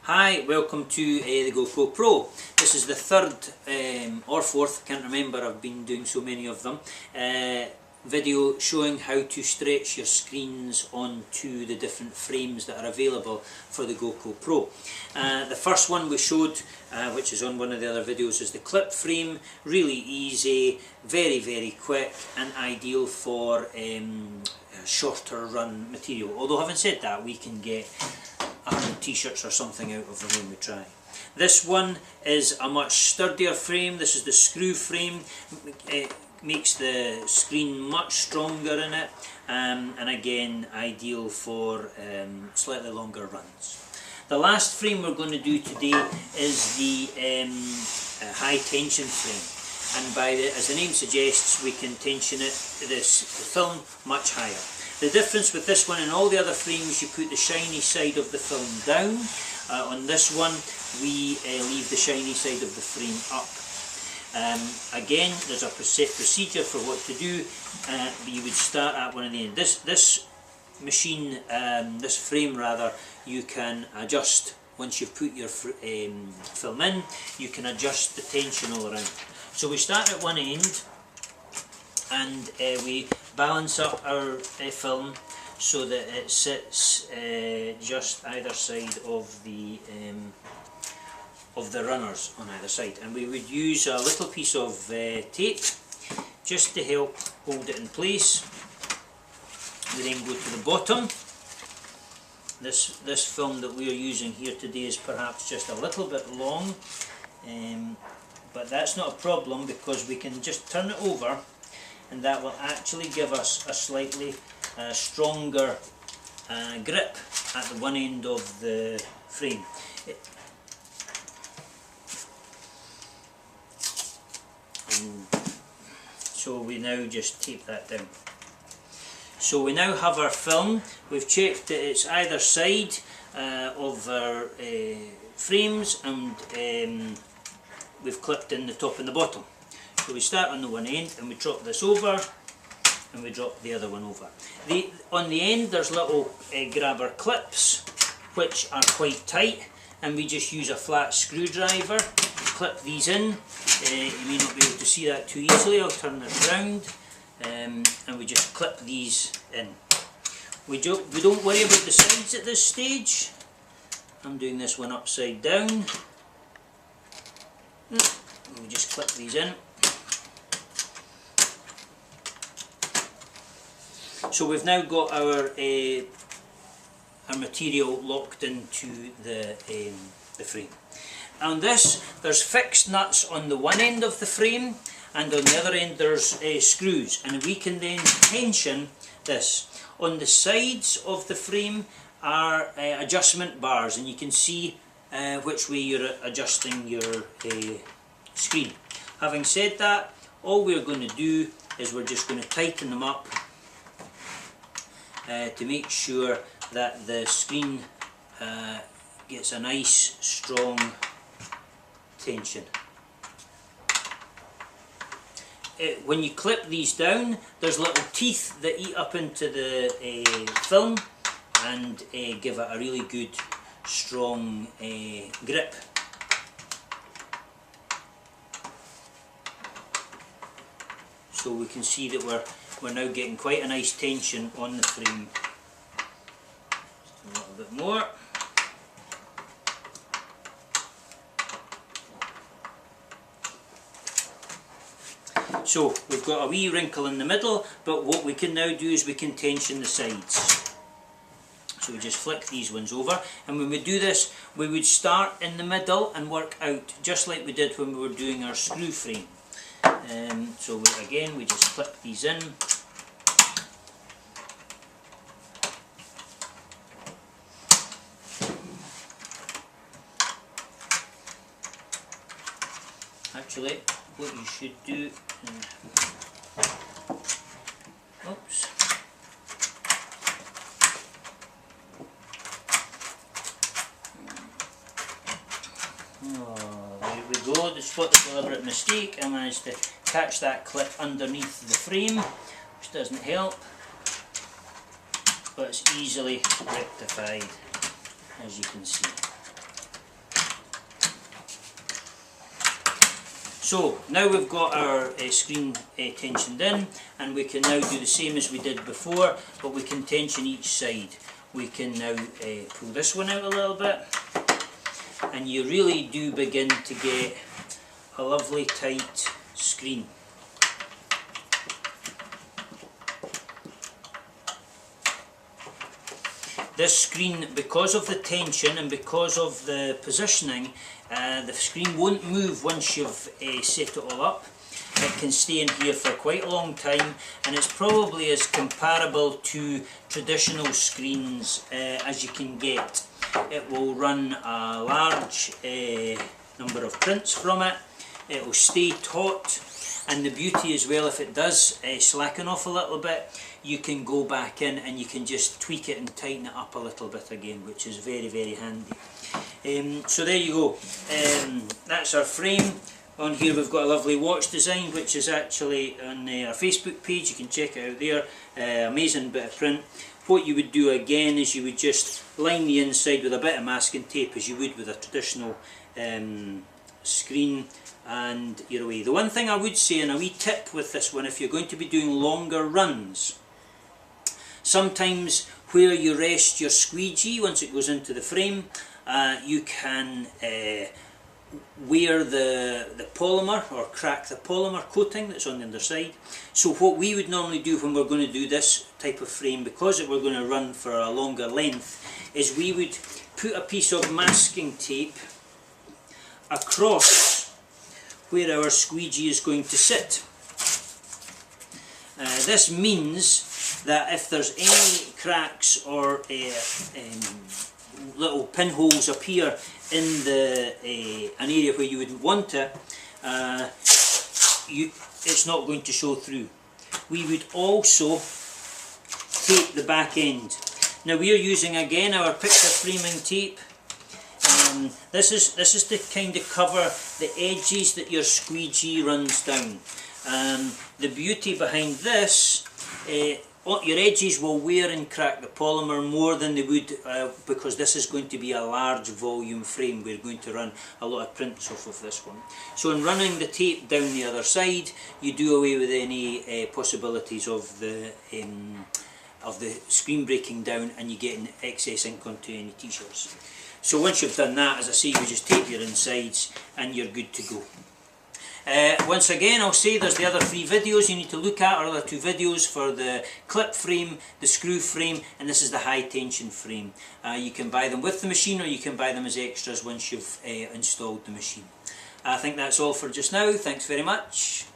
Hi, welcome to the Goccopro. This is the third or fourth, can't remember, I've been doing so many of them, video showing how to stretch your screens onto the different frames that are available for the Goccopro. The first one we showed, which is on one of the other videos, is the clip frame. Really easy, very quick, and ideal for shorter run material. Although having said that, we can get 100 t-shirts or something out of them when we try. This one is a much sturdier frame. This is the screw frame. It makes the screen much stronger in it, and again ideal for slightly longer runs. The last frame we're going to do today is the high tension frame, and as the name suggests, we can tension the film much higher. The difference with this one and all the other frames, you put the shiny side of the film down. On this one we leave the shiny side of the frame up. Again, there's a procedure for what to do. You would start at one of the ends. This frame rather, you can adjust. Once you've put your film in, you can adjust the tension all around. So we start at one end, and we balance up our film so that it sits just either side of the runners on either side, and we would use a little piece of tape just to help hold it in place. We then go to the bottom. This film that we are using here today is perhaps just a little bit long, but that's not a problem because we can just turn it over, and that will actually give us a slightly stronger grip at the one end of the frame. And so we now just tape that down. So we now have our film. We've checked that it's either side of our frames, and we've clipped in the top and the bottom. So we start on the one end and we drop this over, and we drop the other one over. On the end there's little grabber clips which are quite tight, and we just use a flat screwdriver to clip these in. You may not be able to see that too easily. I'll turn this round, and we just clip these in. We don't worry about the sides at this stage. I'm doing this one upside down. We just clip these in. So we've now got our material locked into the frame. On this, there's fixed nuts on the one end of the frame, and on the other end there's screws, and we can then tension this. On the sides of the frame are adjustment bars, and you can see which way you're adjusting your screen. Having said that, all we're going to do is we're just going to tighten them up to make sure that the screen gets a nice strong tension. When you clip these down, there's little teeth that eat up into the film and give it a really good strong grip. So we can see that we're now getting quite a nice tension on the frame. Just a little bit more. So we've got a wee wrinkle in the middle, but what we can now do is we can tension the sides. So we just flick these ones over, and when we do this, we would start in the middle and work out just like we did when we were doing our screw frame. So again, we just clip these in. Actually, what you should do, oops, there we go, the spot the deliberate mistake. I managed to catch that clip underneath the frame, which doesn't help, but it's easily rectified, as you can see. So now we've got our screen tensioned in, and we can now do the same as we did before, but we can tension each side. We can now pull this one out a little bit, and you really do begin to get a lovely tight screen. This screen, because of the tension and because of the positioning, the screen won't move once you've set it all up. It can stay in here for quite a long time, and it's probably as comparable to traditional screens as you can get. It will run a large number of prints from it. It will stay taut, and the beauty as well, if it does slacken off a little bit, you can go back in and you can just tweak it and tighten it up a little bit again, which is very, very handy. So there you go. That's our frame. On here we've got a lovely watch design, which is actually on our Facebook page. You can check it out there. Amazing bit of print. What you would do again is you would just line the inside with a bit of masking tape, as you would with a traditional screen, and you're away. The one thing I would say, and a wee tip with this one, if you're going to be doing longer runs, sometimes where you rest your squeegee once it goes into the frame, you can wear the polymer, or crack the polymer coating that's on the underside. So what we would normally do when we're going to do this type of frame, because we're going to run for a longer length, is we would put a piece of masking tape across where our squeegee is going to sit. This means that if there's any cracks or little pinholes appear in an area where you wouldn't want it, it's not going to show through. We would also tape the back end. Now we are using again our picture framing tape. This is to kind of cover the edges that your squeegee runs down. The beauty behind this, your edges will wear and crack the polymer more than they would, because this is going to be a large volume frame. We're going to run a lot of prints off of this one. So in running the tape down the other side, you do away with any possibilities of the screen breaking down and you getting excess ink onto any t-shirts. So once you've done that, as I say, you just tape your insides and you're good to go. Once again, I'll say there's the other 3 videos you need to look at, or other 2 videos for the clip frame, the screw frame, and this is the high tension frame. You can buy them with the machine, or you can buy them as extras once you've installed the machine. I think that's all for just now. Thanks very much.